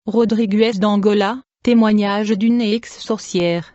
Rodrigues d'Angola, témoignage d'une ex-sorcière.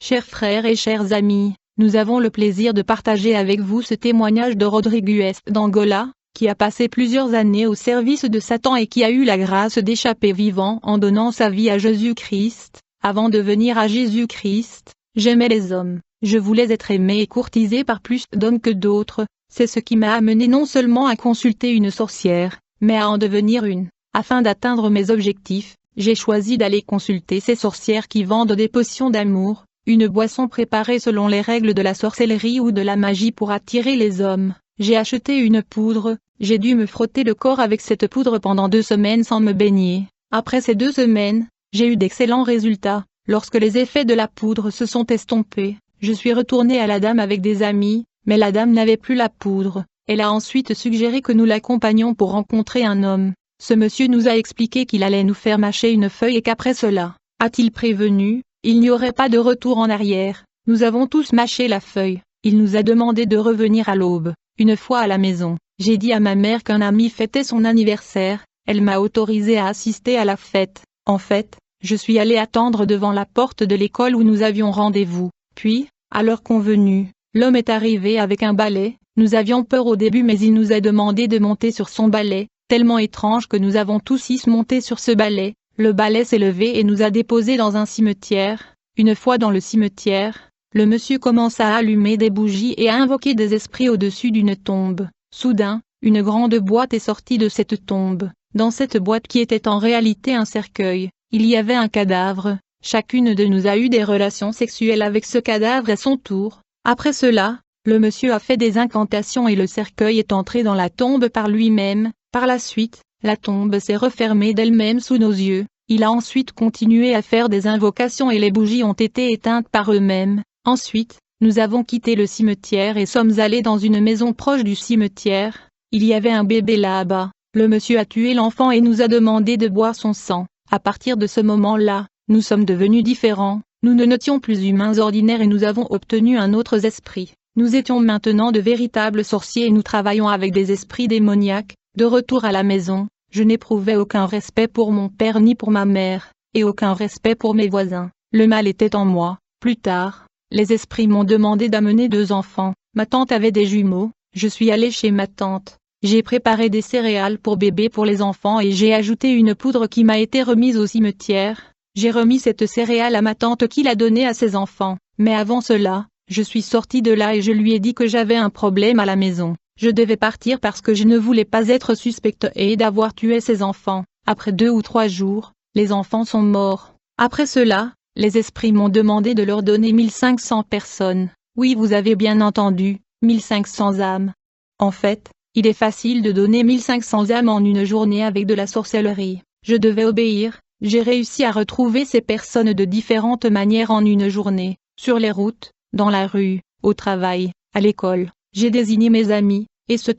Chers frères et chers amis, nous avons le plaisir de partager avec vous ce témoignage de Rodrigues d'Angola, qui a passé plusieurs années au service de Satan et qui a eu la grâce d'échapper vivant en donnant sa vie à Jésus-Christ. Avant de venir à Jésus-Christ, j'aimais les hommes, je voulais être aimé et courtisé par plus d'hommes que d'autres, c'est ce qui m'a amené non seulement à consulter une sorcière, mais à en devenir une. Afin d'atteindre mes objectifs, j'ai choisi d'aller consulter ces sorcières qui vendent des potions d'amour, une boisson préparée selon les règles de la sorcellerie ou de la magie pour attirer les hommes. J'ai acheté une poudre, j'ai dû me frotter le corps avec cette poudre pendant 2 semaines sans me baigner. Après ces 2 semaines, j'ai eu d'excellents résultats. Lorsque les effets de la poudre se sont estompés, je suis retourné à la dame avec des amis, mais la dame n'avait plus la poudre. Elle a ensuite suggéré que nous l'accompagnions pour rencontrer un homme. Ce monsieur nous a expliqué qu'il allait nous faire mâcher une feuille et qu'après cela, a-t-il prévenu, il n'y aurait pas de retour en arrière. Nous avons tous mâché la feuille. Il nous a demandé de revenir à l'aube. Une fois à la maison, j'ai dit à ma mère qu'un ami fêtait son anniversaire. Elle m'a autorisé à assister à la fête. En fait, je suis allé attendre devant la porte de l'école où nous avions rendez-vous. Puis, à l'heure convenue, l'homme est arrivé avec un balai. Nous avions peur au début mais il nous a demandé de monter sur son balai. Tellement étrange que nous avons tous 6 monté sur ce balai. Le balai s'est levé et nous a déposés dans un cimetière. Une fois dans le cimetière, le monsieur commença à allumer des bougies et à invoquer des esprits au-dessus d'une tombe. Soudain, une grande boîte est sortie de cette tombe. Dans cette boîte qui était en réalité un cercueil, il y avait un cadavre. Chacune de nous a eu des relations sexuelles avec ce cadavre à son tour. Après cela, le monsieur a fait des incantations et le cercueil est entré dans la tombe par lui-même. Par la suite, la tombe s'est refermée d'elle-même sous nos yeux. Il a ensuite continué à faire des invocations et les bougies ont été éteintes par eux-mêmes. Ensuite, nous avons quitté le cimetière et sommes allés dans une maison proche du cimetière. Il y avait un bébé là-bas. Le monsieur a tué l'enfant et nous a demandé de boire son sang. À partir de ce moment-là, nous sommes devenus différents. Nous ne n'étions plus humains ordinaires et nous avons obtenu un autre esprit. Nous étions maintenant de véritables sorciers et nous travaillons avec des esprits démoniaques. De retour à la maison, je n'éprouvais aucun respect pour mon père ni pour ma mère, et aucun respect pour mes voisins. Le mal était en moi. Plus tard, les esprits m'ont demandé d'amener 2 enfants. Ma tante avait des jumeaux. Je suis allé chez ma tante. J'ai préparé des céréales pour bébé pour les enfants et j'ai ajouté une poudre qui m'a été remise au cimetière. J'ai remis cette céréale à ma tante qui l'a donnée à ses enfants. Mais avant cela, je suis sorti de là et je lui ai dit que j'avais un problème à la maison. Je devais partir parce que je ne voulais pas être suspecte et d'avoir tué ses enfants. Après 2 ou 3 jours, les enfants sont morts. Après cela, les esprits m'ont demandé de leur donner 1500 personnes. Oui, vous avez bien entendu, 1500 âmes. En fait, il est facile de donner 1500 âmes en une journée avec de la sorcellerie. Je devais obéir. J'ai réussi à retrouver ces personnes de différentes manières en une journée. Sur les routes, dans la rue, au travail, à l'école. J'ai désigné mes amis, etc.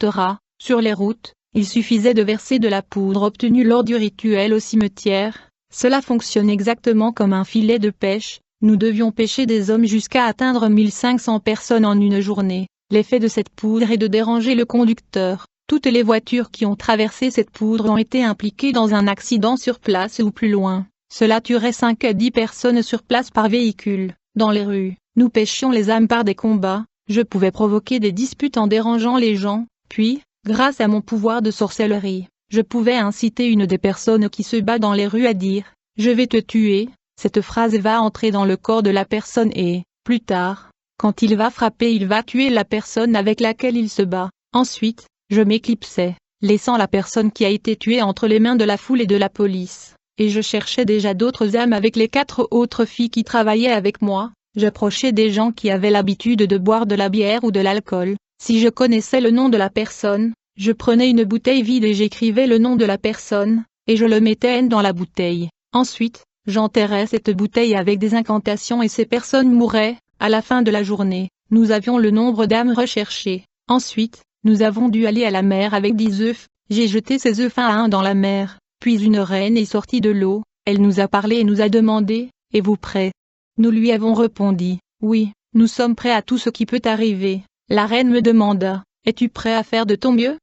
Sur les routes, il suffisait de verser de la poudre obtenue lors du rituel au cimetière. Cela fonctionne exactement comme un filet de pêche. Nous devions pêcher des hommes jusqu'à atteindre 1500 personnes en une journée. L'effet de cette poudre est de déranger le conducteur. Toutes les voitures qui ont traversé cette poudre ont été impliquées dans un accident sur place ou plus loin. Cela tuerait 5 à 10 personnes sur place par véhicule. Dans les rues, nous pêchions les âmes par des combats. Je pouvais provoquer des disputes en dérangeant les gens, puis, grâce à mon pouvoir de sorcellerie, je pouvais inciter une des personnes qui se bat dans les rues à dire « Je vais te tuer ». Cette phrase va entrer dans le corps de la personne et, plus tard, quand il va frapper il va tuer la personne avec laquelle il se bat. Ensuite, je m'éclipsais, laissant la personne qui a été tuée entre les mains de la foule et de la police. Et je cherchais déjà d'autres âmes avec les 4 autres filles qui travaillaient avec moi. J'approchais des gens qui avaient l'habitude de boire de la bière ou de l'alcool. Si je connaissais le nom de la personne, je prenais une bouteille vide et j'écrivais le nom de la personne, et je le mettais dans la bouteille. Ensuite, j'enterrais cette bouteille avec des incantations et ces personnes mouraient. À la fin de la journée, nous avions le nombre d'âmes recherchées. Ensuite, nous avons dû aller à la mer avec 10 œufs. J'ai jeté ces œufs un à un dans la mer. Puis une reine est sortie de l'eau. Elle nous a parlé et nous a demandé « Êtes-vous prêts ?» Nous lui avons répondu « Oui, nous sommes prêts à tout ce qui peut arriver ». La reine me demanda « Es-tu prêt à faire de ton mieux ?»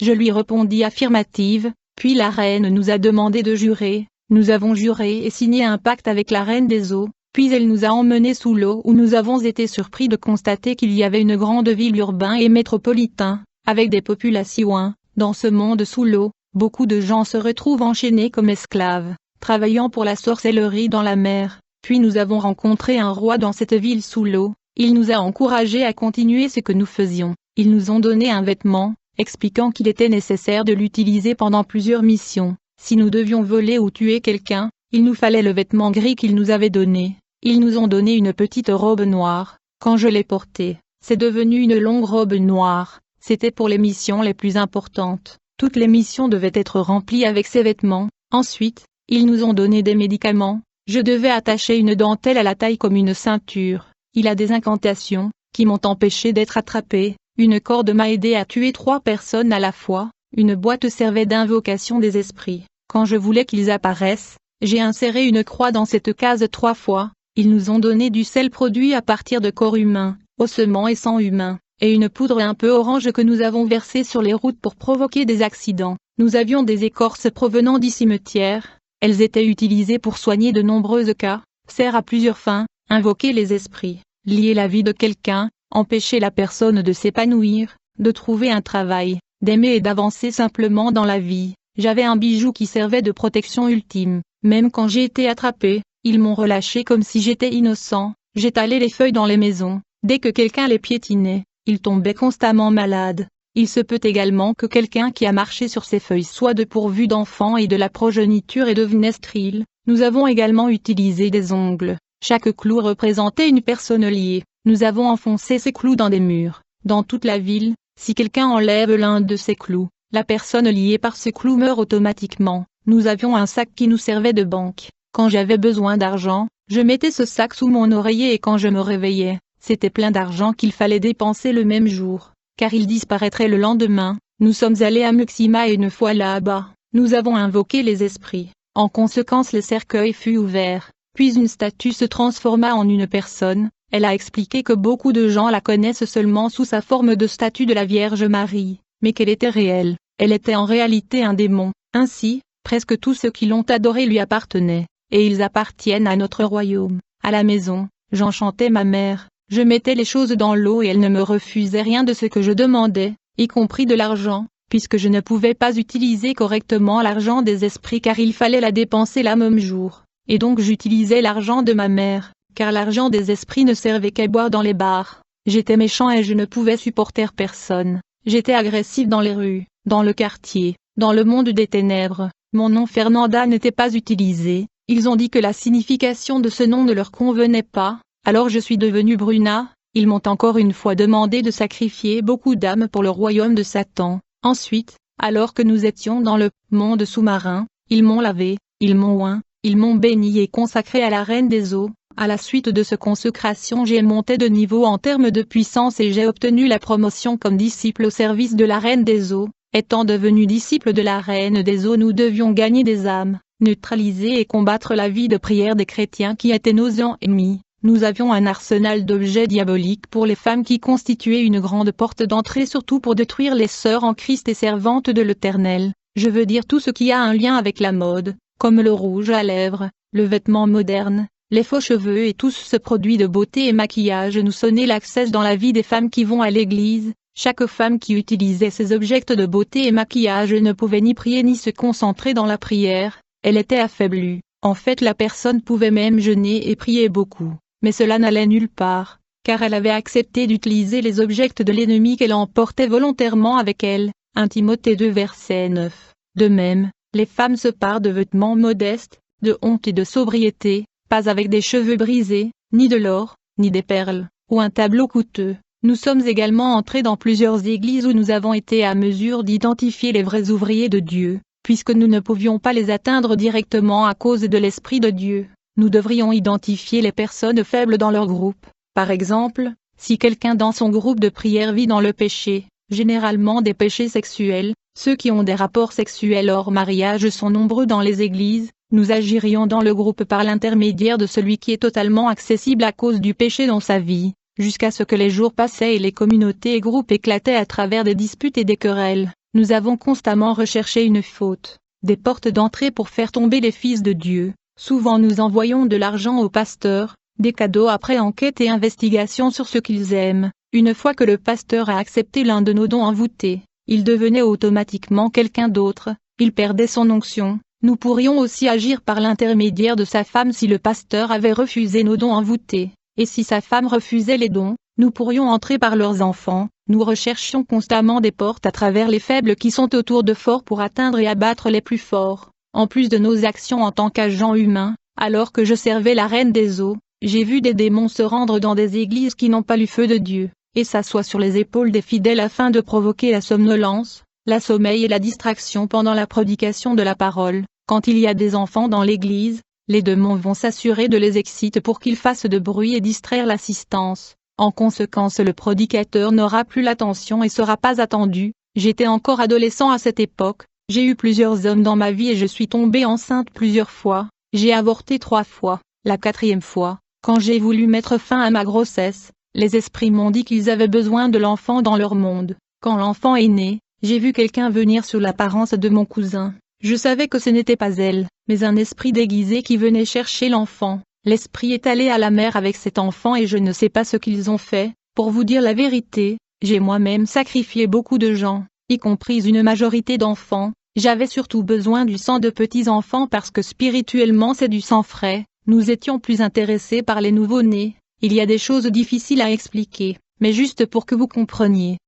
Je lui répondis affirmative, puis la reine nous a demandé de jurer. Nous avons juré et signé un pacte avec la Reine des Eaux, puis elle nous a emmenés sous l'eau où nous avons été surpris de constater qu'il y avait une grande ville urbaine et métropolitain, avec des populations. Dans ce monde sous l'eau, beaucoup de gens se retrouvent enchaînés comme esclaves, travaillant pour la sorcellerie dans la mer. Puis nous avons rencontré un roi dans cette ville sous l'eau, il nous a encouragés à continuer ce que nous faisions. Ils nous ont donné un vêtement, expliquant qu'il était nécessaire de l'utiliser pendant plusieurs missions. Si nous devions voler ou tuer quelqu'un, il nous fallait le vêtement gris qu'ils nous avaient donné. Ils nous ont donné une petite robe noire. Quand je l'ai portée, c'est devenu une longue robe noire. C'était pour les missions les plus importantes. Toutes les missions devaient être remplies avec ces vêtements. Ensuite, ils nous ont donné des médicaments. Je devais attacher une dentelle à la taille comme une ceinture. Il a des incantations, qui m'ont empêché d'être attrapé. Une corde m'a aidé à tuer 3 personnes à la fois. Une boîte servait d'invocation des esprits. Quand je voulais qu'ils apparaissent, j'ai inséré une croix dans cette case 3 fois. Ils nous ont donné du sel produit à partir de corps humains, ossements et sang humain, et une poudre un peu orange que nous avons versée sur les routes pour provoquer des accidents. Nous avions des écorces provenant du cimetière. Elles étaient utilisées pour soigner de nombreux cas, sert à plusieurs fins, invoquer les esprits, lier la vie de quelqu'un, empêcher la personne de s'épanouir, de trouver un travail, d'aimer et d'avancer simplement dans la vie. J'avais un bijou qui servait de protection ultime. Même quand j'ai été attrapé, ils m'ont relâché comme si j'étais innocent. J'étalais les feuilles dans les maisons. Dès que quelqu'un les piétinait, il tombait constamment malade. Il se peut également que quelqu'un qui a marché sur ces feuilles soit dépourvu d'enfants et de la progéniture et devenait stérile. Nous avons également utilisé des ongles. Chaque clou représentait une personne liée. Nous avons enfoncé ces clous dans des murs. Dans toute la ville, si quelqu'un enlève l'un de ces clous, la personne liée par ce clou meurt automatiquement. Nous avions un sac qui nous servait de banque. Quand j'avais besoin d'argent, je mettais ce sac sous mon oreiller et quand je me réveillais, c'était plein d'argent qu'il fallait dépenser le même jour, car il disparaîtrait le lendemain. Nous sommes allés à Muxima et une fois là-bas, nous avons invoqué les esprits. En conséquence le cercueil fut ouvert, puis une statue se transforma en une personne. Elle a expliqué que beaucoup de gens la connaissent seulement sous sa forme de statue de la Vierge Marie, mais qu'elle était réelle. Elle était en réalité un démon. Ainsi, presque tous ceux qui l'ont adorée lui appartenaient, et ils appartiennent à notre royaume. À la maison, j'enchantais ma mère, je mettais les choses dans l'eau et elle ne me refusait rien de ce que je demandais, y compris de l'argent, puisque je ne pouvais pas utiliser correctement l'argent des esprits car il fallait la dépenser la même jour, et donc j'utilisais l'argent de ma mère, car l'argent des esprits ne servait qu'à boire dans les bars. J'étais méchant et je ne pouvais supporter personne. J'étais agressif dans les rues, dans le quartier, dans le monde des ténèbres. Mon nom Fernanda n'était pas utilisé. Ils ont dit que la signification de ce nom ne leur convenait pas, alors je suis devenue Bruna. Ils m'ont encore une fois demandé de sacrifier beaucoup d'âmes pour le royaume de Satan. Ensuite, alors que nous étions dans le monde sous-marin, ils m'ont lavé, ils m'ont oint, ils m'ont béni et consacré à la Reine des Eaux. À la suite de ce consécration j'ai monté de niveau en termes de puissance et j'ai obtenu la promotion comme disciple au service de la Reine des Eaux. Étant devenu disciple de la Reine des Eaux nous devions gagner des âmes, neutraliser et combattre la vie de prière des chrétiens qui étaient nos ennemis. Nous avions un arsenal d'objets diaboliques pour les femmes qui constituaient une grande porte d'entrée surtout pour détruire les sœurs en Christ et servantes de l'Éternel. Je veux dire tout ce qui a un lien avec la mode, comme le rouge à lèvres, le vêtement moderne, les faux cheveux et tout ce produit de beauté et maquillage nous sonnait l'accès dans la vie des femmes qui vont à l'église. Chaque femme qui utilisait ces objets de beauté et maquillage ne pouvait ni prier ni se concentrer dans la prière, elle était affaiblie. En fait la personne pouvait même jeûner et prier beaucoup, mais cela n'allait nulle part, car elle avait accepté d'utiliser les objets de l'ennemi qu'elle emportait volontairement avec elle. 1 Timothée 2 verset 9. De même, les femmes se parent de vêtements modestes, de honte et de sobriété, pas avec des cheveux brisés, ni de l'or, ni des perles, ou un tableau coûteux. Nous sommes également entrés dans plusieurs églises où nous avons été à mesure d'identifier les vrais ouvriers de Dieu, puisque nous ne pouvions pas les atteindre directement à cause de l'Esprit de Dieu. Nous devrions identifier les personnes faibles dans leur groupe. Par exemple, si quelqu'un dans son groupe de prière vit dans le péché, généralement des péchés sexuels, ceux qui ont des rapports sexuels hors mariage sont nombreux dans les églises, nous agirions dans le groupe par l'intermédiaire de celui qui est totalement accessible à cause du péché dans sa vie, jusqu'à ce que les jours passaient et les communautés et groupes éclataient à travers des disputes et des querelles. Nous avons constamment recherché une faute, des portes d'entrée pour faire tomber les fils de Dieu. Souvent nous envoyons de l'argent aux pasteurs, des cadeaux après enquête et investigation sur ce qu'ils aiment. Une fois que le pasteur a accepté l'un de nos dons envoûtés, il devenait automatiquement quelqu'un d'autre, il perdait son onction. Nous pourrions aussi agir par l'intermédiaire de sa femme si le pasteur avait refusé nos dons envoûtés, et si sa femme refusait les dons, nous pourrions entrer par leurs enfants. Nous recherchions constamment des portes à travers les faibles qui sont autour de forts pour atteindre et abattre les plus forts. En plus de nos actions en tant qu'agents humains, alors que je servais la reine des eaux, j'ai vu des démons se rendre dans des églises qui n'ont pas le feu de Dieu, et s'assoient sur les épaules des fidèles afin de provoquer la somnolence, la sommeil et la distraction pendant la prédication de la parole. Quand il y a des enfants dans l'église, les démons vont s'assurer de les exciter pour qu'ils fassent de bruit et distraire l'assistance. En conséquence, le prédicateur n'aura plus l'attention et sera pas attendu. J'étais encore adolescent à cette époque, j'ai eu plusieurs hommes dans ma vie et je suis tombée enceinte plusieurs fois, j'ai avorté 3 fois. La 4e fois, quand j'ai voulu mettre fin à ma grossesse, les esprits m'ont dit qu'ils avaient besoin de l'enfant dans leur monde. Quand l'enfant est né, j'ai vu quelqu'un venir sur l'apparence de mon cousin. Je savais que ce n'était pas elle, mais un esprit déguisé qui venait chercher l'enfant. L'esprit est allé à la mer avec cet enfant et je ne sais pas ce qu'ils ont fait. Pour vous dire la vérité, j'ai moi-même sacrifié beaucoup de gens, y compris une majorité d'enfants. J'avais surtout besoin du sang de petits-enfants parce que spirituellement c'est du sang frais. Nous étions plus intéressés par les nouveau-nés. Il y a des choses difficiles à expliquer, mais juste pour que vous compreniez.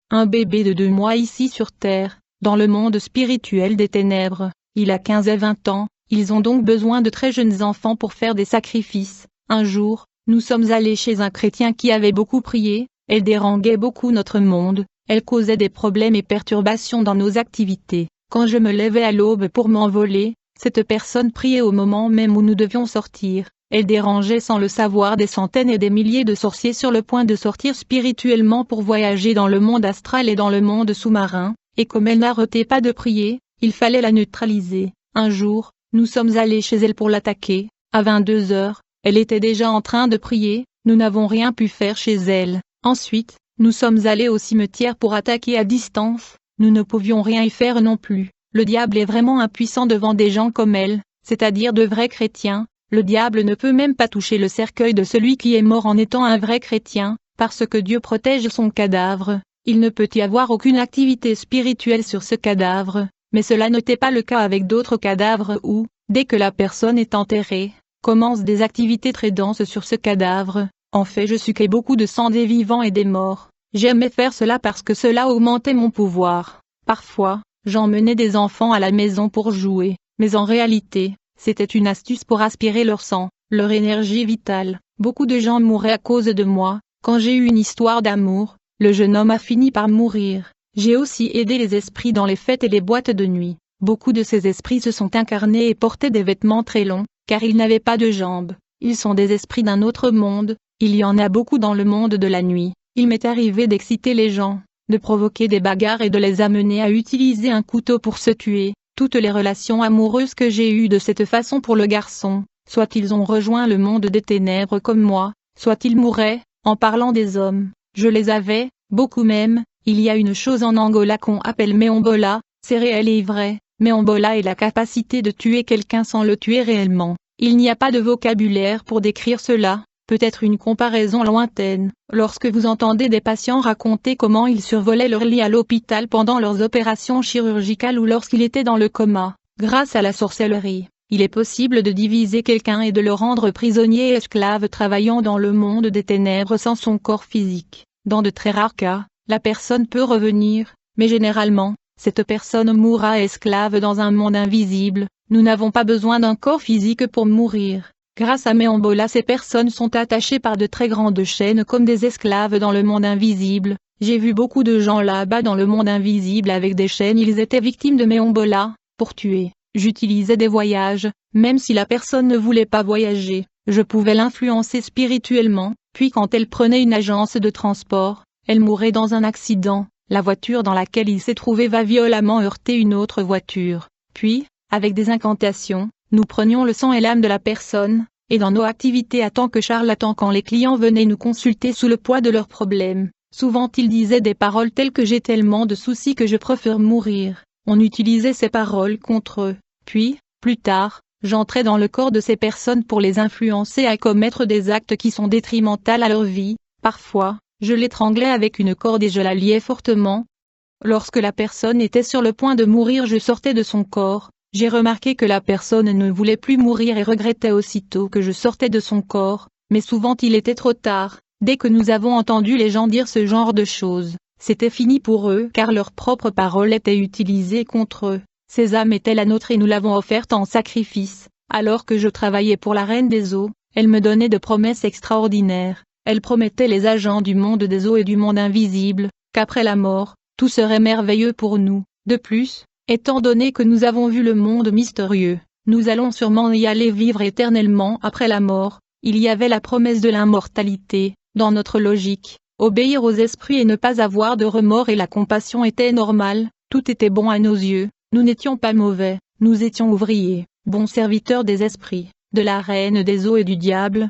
Un bébé de 2 mois ici sur Terre, dans le monde spirituel des ténèbres, il a 15 à 20 ans, ils ont donc besoin de très jeunes enfants pour faire des sacrifices. Un jour, nous sommes allés chez un chrétien qui avait beaucoup prié, elle dérangeait beaucoup notre monde, elle causait des problèmes et perturbations dans nos activités. Quand je me levais à l'aube pour m'envoler, cette personne priait au moment même où nous devions sortir. Elle dérangeait sans le savoir des centaines et des milliers de sorciers sur le point de sortir spirituellement pour voyager dans le monde astral et dans le monde sous-marin, et comme elle n'arrêtait pas de prier, il fallait la neutraliser. Un jour, nous sommes allés chez elle pour l'attaquer, à 22 heures, elle était déjà en train de prier, nous n'avons rien pu faire chez elle. Ensuite, nous sommes allés au cimetière pour attaquer à distance, nous ne pouvions rien y faire non plus. Le diable est vraiment impuissant devant des gens comme elle, c'est-à-dire de vrais chrétiens. Le diable ne peut même pas toucher le cercueil de celui qui est mort en étant un vrai chrétien, parce que Dieu protège son cadavre. Il ne peut y avoir aucune activité spirituelle sur ce cadavre, mais cela n'était pas le cas avec d'autres cadavres où, dès que la personne est enterrée, commencent des activités très denses sur ce cadavre. En fait, je suçais beaucoup de sang des vivants et des morts. J'aimais faire cela parce que cela augmentait mon pouvoir. Parfois, j'emmenais des enfants à la maison pour jouer, mais en réalité, c'était une astuce pour aspirer leur sang, leur énergie vitale. Beaucoup de gens mouraient à cause de moi. Quand j'ai eu une histoire d'amour, le jeune homme a fini par mourir. J'ai aussi aidé les esprits dans les fêtes et les boîtes de nuit. Beaucoup de ces esprits se sont incarnés et portaient des vêtements très longs, car ils n'avaient pas de jambes. Ils sont des esprits d'un autre monde. Il y en a beaucoup dans le monde de la nuit. Il m'est arrivé d'exciter les gens, de provoquer des bagarres et de les amener à utiliser un couteau pour se tuer. Toutes les relations amoureuses que j'ai eues de cette façon pour le garçon, soit ils ont rejoint le monde des ténèbres comme moi, soit ils mouraient. En parlant des hommes, je les avais, beaucoup même. Il y a une chose en Angola qu'on appelle méombola, c'est réel et vrai. Méombola est la capacité de tuer quelqu'un sans le tuer réellement. Il n'y a pas de vocabulaire pour décrire cela. Peut-être une comparaison lointaine, lorsque vous entendez des patients raconter comment ils survolaient leur lit à l'hôpital pendant leurs opérations chirurgicales ou lorsqu'ils étaient dans le coma. Grâce à la sorcellerie, il est possible de diviser quelqu'un et de le rendre prisonnier et esclave travaillant dans le monde des ténèbres sans son corps physique. Dans de très rares cas, la personne peut revenir, mais généralement, cette personne mourra esclave dans un monde invisible. Nous n'avons pas besoin d'un corps physique pour mourir. Grâce à Méombola, ces personnes sont attachées par de très grandes chaînes comme des esclaves dans le monde invisible. J'ai vu beaucoup de gens là-bas dans le monde invisible avec des chaînes, ils étaient victimes de Méombola. Pour tuer, j'utilisais des voyages, même si la personne ne voulait pas voyager, je pouvais l'influencer spirituellement, puis quand elle prenait une agence de transport, elle mourait dans un accident, la voiture dans laquelle il s'est trouvé va violemment heurter une autre voiture. Puis, avec des incantations, nous prenions le sang et l'âme de la personne, et dans nos activités à tant que charlatans quand les clients venaient nous consulter sous le poids de leurs problèmes, souvent ils disaient des paroles telles que j'ai tellement de soucis que je préfère mourir. on utilisait ces paroles contre eux, puis, plus tard, j'entrais dans le corps de ces personnes pour les influencer à commettre des actes qui sont détrimentaux à leur vie. Parfois, je l'étranglais avec une corde et je la liais fortement. Lorsque la personne était sur le point de mourir, je sortais de son corps. J'ai remarqué que la personne ne voulait plus mourir et regrettait aussitôt que je sortais de son corps, mais souvent il était trop tard. Dès que nous avons entendu les gens dire ce genre de choses, c'était fini pour eux car leurs propres paroles étaient utilisées contre eux. Ces âmes étaient la nôtre et nous l'avons offerte en sacrifice. Alors que je travaillais pour la Reine des Eaux, elle me donnait de promesses extraordinaires. Elle promettait les agents du monde des eaux et du monde invisible, qu'après la mort, tout serait merveilleux pour nous. De plus, étant donné que nous avons vu le monde mystérieux, nous allons sûrement y aller vivre éternellement après la mort. Il y avait la promesse de l'immortalité. Dans notre logique, obéir aux esprits et ne pas avoir de remords et la compassion était normale, tout était bon à nos yeux, nous n'étions pas mauvais, nous étions ouvriers, bons serviteurs des esprits, de la Reine des Eaux et du diable.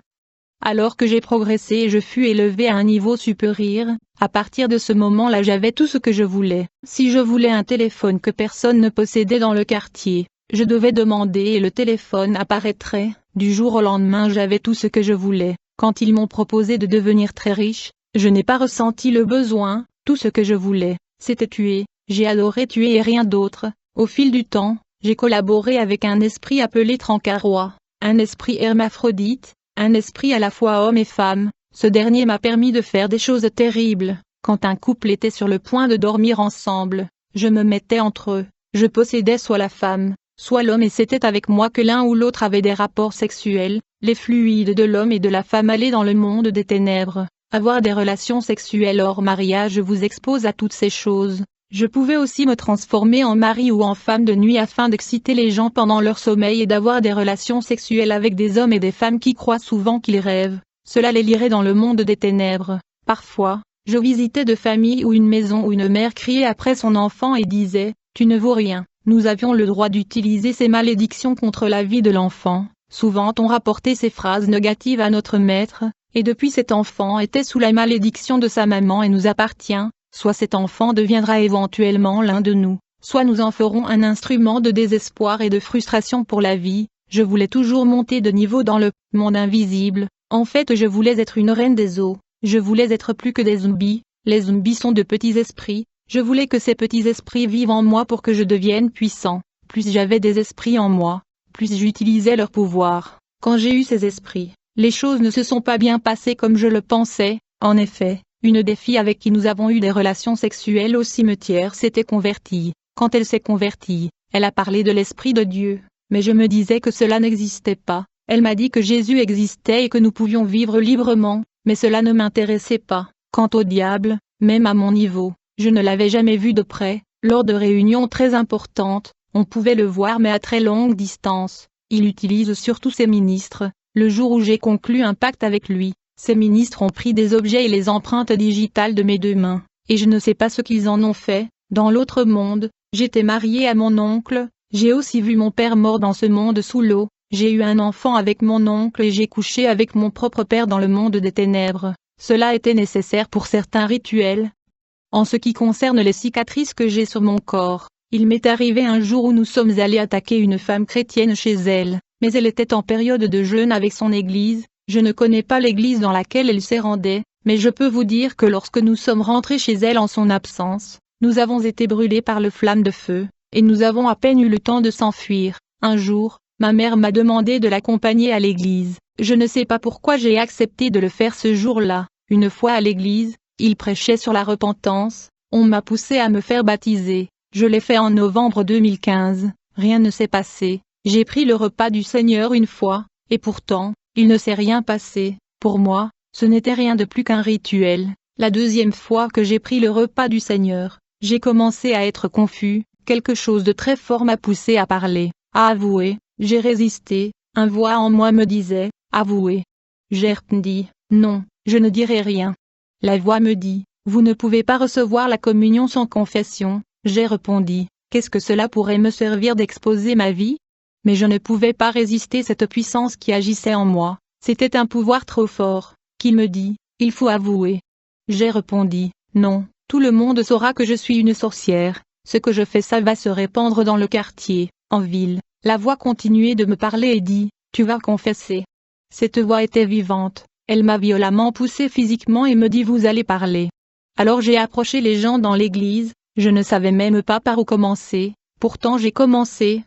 Alors que j'ai progressé et je fus élevé à un niveau supérieur, à partir de ce moment-là j'avais tout ce que je voulais. Si je voulais un téléphone que personne ne possédait dans le quartier, je devais demander et le téléphone apparaîtrait. Du jour au lendemain j'avais tout ce que je voulais. Quand ils m'ont proposé de devenir très riche, je n'ai pas ressenti le besoin, tout ce que je voulais, c'était tuer, j'ai adoré tuer et rien d'autre. Au fil du temps, j'ai collaboré avec un esprit appelé Trancarois, un esprit hermaphrodite, un esprit à la fois homme et femme. Ce dernier m'a permis de faire des choses terribles. Quand un couple était sur le point de dormir ensemble, je me mettais entre eux, je possédais soit la femme, soit l'homme et c'était avec moi que l'un ou l'autre avait des rapports sexuels. Les fluides de l'homme et de la femme allaient dans le monde des ténèbres. Avoir des relations sexuelles hors mariage vous expose à toutes ces choses. Je pouvais aussi me transformer en mari ou en femme de nuit afin d'exciter les gens pendant leur sommeil et d'avoir des relations sexuelles avec des hommes et des femmes qui croient souvent qu'ils rêvent. Cela les lirait dans le monde des ténèbres. Parfois, je visitais de familles ou une maison où une mère criait après son enfant et disait « Tu ne vaux rien ». Nous avions le droit d'utiliser ces malédictions contre la vie de l'enfant. Souvent on rapportait ces phrases négatives à notre maître, et depuis cet enfant était sous la malédiction de sa maman et nous appartient, soit cet enfant deviendra éventuellement l'un de nous, soit nous en ferons un instrument de désespoir et de frustration pour la vie. Je voulais toujours monter de niveau dans le monde invisible, en fait je voulais être une reine des eaux, je voulais être plus que des zombies, les zombies sont de petits esprits, je voulais que ces petits esprits vivent en moi pour que je devienne puissant, plus j'avais des esprits en moi, plus j'utilisais leur pouvoir. Quand j'ai eu ces esprits, les choses ne se sont pas bien passées comme je le pensais. En effet, une des filles avec qui nous avons eu des relations sexuelles au cimetière s'était convertie. Quand elle s'est convertie, elle a parlé de l'Esprit de Dieu, mais je me disais que cela n'existait pas. Elle m'a dit que Jésus existait et que nous pouvions vivre librement, mais cela ne m'intéressait pas. Quant au diable, même à mon niveau, je ne l'avais jamais vu de près. Lors de réunions très importantes, on pouvait le voir mais à très longue distance. Il utilise surtout ses ministres. Le jour où j'ai conclu un pacte avec lui, ces ministres ont pris des objets et les empreintes digitales de mes deux mains, et je ne sais pas ce qu'ils en ont fait. Dans l'autre monde, j'étais mariée à mon oncle, j'ai aussi vu mon père mort dans ce monde sous l'eau, j'ai eu un enfant avec mon oncle et j'ai couché avec mon propre père dans le monde des ténèbres. Cela était nécessaire pour certains rituels. En ce qui concerne les cicatrices que j'ai sur mon corps, il m'est arrivé un jour où nous sommes allés attaquer une femme chrétienne chez elle, mais elle était en période de jeûne avec son église. Je ne connais pas l'église dans laquelle elle s'est rendue, mais je peux vous dire que lorsque nous sommes rentrés chez elle en son absence, nous avons été brûlés par le flamme de feu, et nous avons à peine eu le temps de s'enfuir. Un jour, ma mère m'a demandé de l'accompagner à l'église. Je ne sais pas pourquoi j'ai accepté de le faire ce jour-là. Une fois à l'église, il prêchait sur la repentance, on m'a poussé à me faire baptiser. Je l'ai fait en novembre 2015, rien ne s'est passé. J'ai pris le repas du Seigneur une fois, et pourtant, il ne s'est rien passé. Pour moi, ce n'était rien de plus qu'un rituel. La deuxième fois que j'ai pris le repas du Seigneur, j'ai commencé à être confus, quelque chose de très fort m'a poussé à parler, à avouer, j'ai résisté, une voix en moi me disait, avouez. J'ai répondu, non, je ne dirai rien. La voix me dit, vous ne pouvez pas recevoir la communion sans confession. J'ai répondu, qu'est-ce que cela pourrait me servir d'exposer ma vie? Mais je ne pouvais pas résister cette puissance qui agissait en moi, c'était un pouvoir trop fort, qui me dit, il faut avouer. J'ai répondu, non, tout le monde saura que je suis une sorcière, Ce que je fais, ça va se répandre dans le quartier, en ville. La voix continuait de me parler et dit, tu vas confesser. Cette voix était vivante, elle m'a violemment poussé physiquement et me dit vous allez parler. Alors j'ai approché les gens dans l'église, je ne savais même pas par où commencer, pourtant j'ai commencé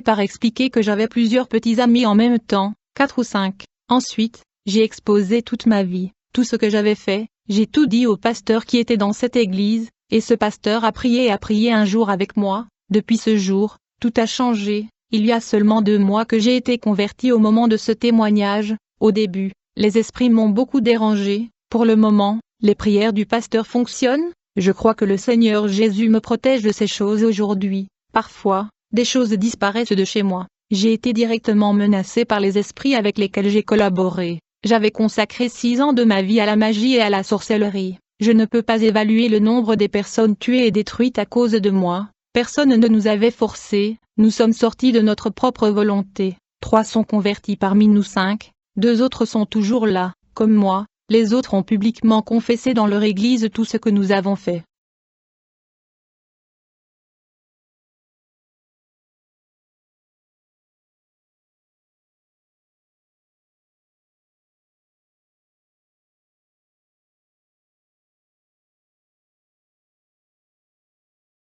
par expliquer que j'avais plusieurs petits amis en même temps, 4 ou 5. Ensuite, j'ai exposé toute ma vie, tout ce que j'avais fait, j'ai tout dit au pasteur qui était dans cette église, et ce pasteur a prié un jour avec moi. Depuis ce jour, tout a changé. Il y a seulement 2 mois que j'ai été converti au moment de ce témoignage. Au début, les esprits m'ont beaucoup dérangé. Pour le moment, les prières du pasteur fonctionnent. Je crois que le Seigneur Jésus me protège de ces choses aujourd'hui. Parfois, des choses disparaissent de chez moi. J'ai été directement menacé par les esprits avec lesquels j'ai collaboré. J'avais consacré 6 ans de ma vie à la magie et à la sorcellerie. Je ne peux pas évaluer le nombre des personnes tuées et détruites à cause de moi. Personne ne nous avait forcés, nous sommes sortis de notre propre volonté. 3 sont convertis parmi nous 5, 2 autres sont toujours là, comme moi, les autres ont publiquement confessé dans leur église tout ce que nous avons fait.